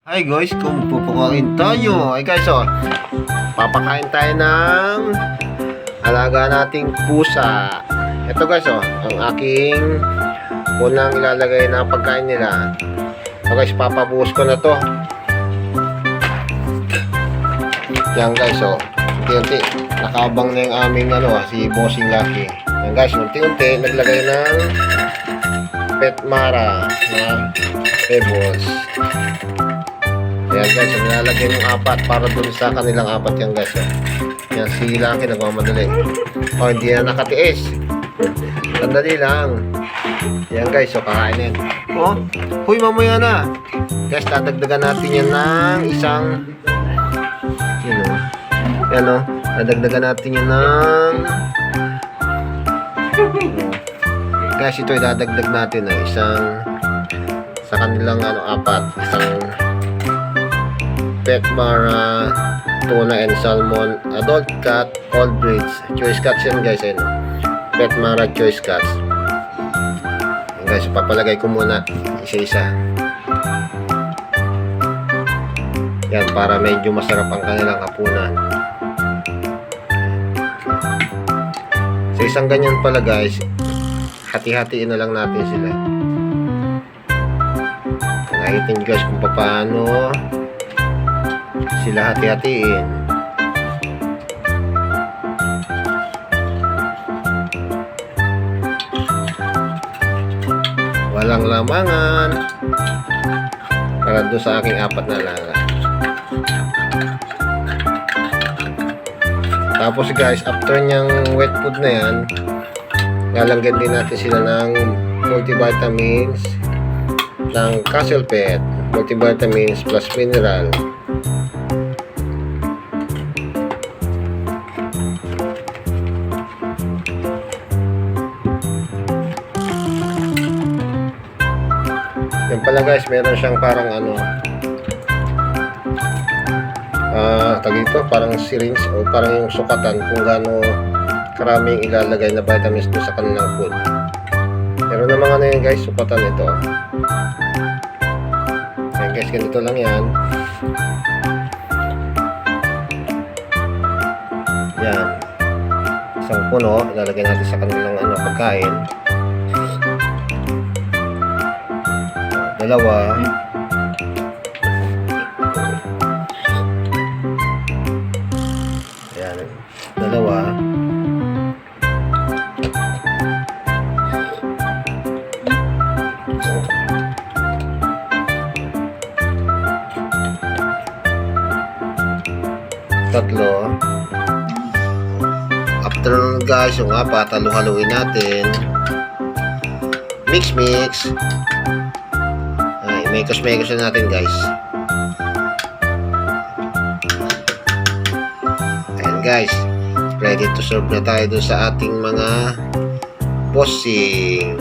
Hi guys, kung pupakain tayo. Ay guys, papakain tayo ng alaga nating pusa. Ito guys, ang aking unang ilalagay na pagkain nila. So guys, papabuhos ko na to. Yan guys, unti-unti nakabang na yung aming si Bossing Lucky. Yan guys, unti-unti naglagay ng Petmara na pebbles. Ayan guys, nilalagyan yung apat para dun sa kanilang apat yan guys. Yan, si Lucky nagmamadali. Hindi na nakatiis. Sandali lang. Yan guys, kakainin. Huy, mamaya na. Guys, dadagdagan natin yan ng isang dadagdagan natin yan ng guys, ito idadagdag natin na isang sa kanilang apat. Isang Petmara, tuna and salmon, adult cat, all breeds, choice cats yan guys, Petmara choice cats. Yan guys, papalagay ko muna isa-isa. Yan, para medyo masarap ang kanilang hapunan. Sa isang ganyan pala guys, hati-hatiin na lang natin sila. Nakikita nyo guys kung paano sila hati-hatiin. Walang lamangan para doon sa aking apat na alaga. Tapos guys, after nyang wet food na yan, lalagyan din natin sila ng multivitamins ng Castle Pet, multivitamins plus mineral. Yan pala guys, meron siyang parang tagito, parang syringe o parang yung sukatan kung gaano karaming ilalagay na vitamins doon sa kanilang food. Meron na mga yan guys, sukatan ito. Ayan guys, ganito lang yan. Yan. Isang puno, ilalagay natin sa kanilang pagkain. Dalawa. Ayan. Dalawa. Tatlo. After nun guys, yung apat, halu-haluin natin. Mix. Mekos na natin guys. Ayan guys, ready to serve na tayo dun sa ating mga bossing.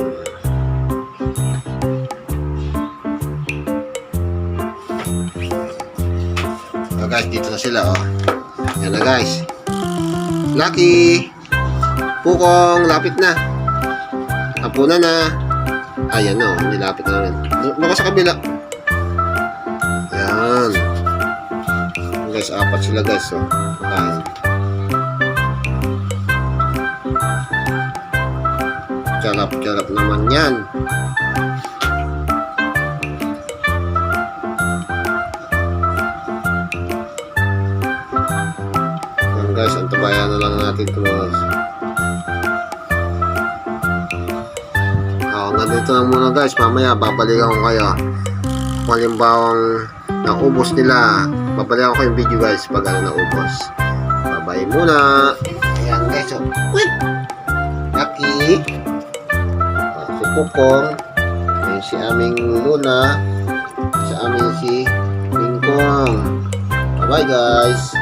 Guys, dito na sila Ayan na guys. Lucky, Pukong, lapit na. Hapunan na. Ayan nilapit na rin. Baka sa kabila. Ayan. Guys, apat sila guys. Ayan. Charap naman yan. Ayan guys, antabayan na lang natin ito guys. Nandito lang muna guys, mamaya babalikan ko kayo kung halimbawang naubos nila, babalikan ko yung video guys pag naubos. Bye muna. Ayan guys, quick Lucky, si Pukong, ayan si aming Luna, sa aming si Lingkong. Bye guys.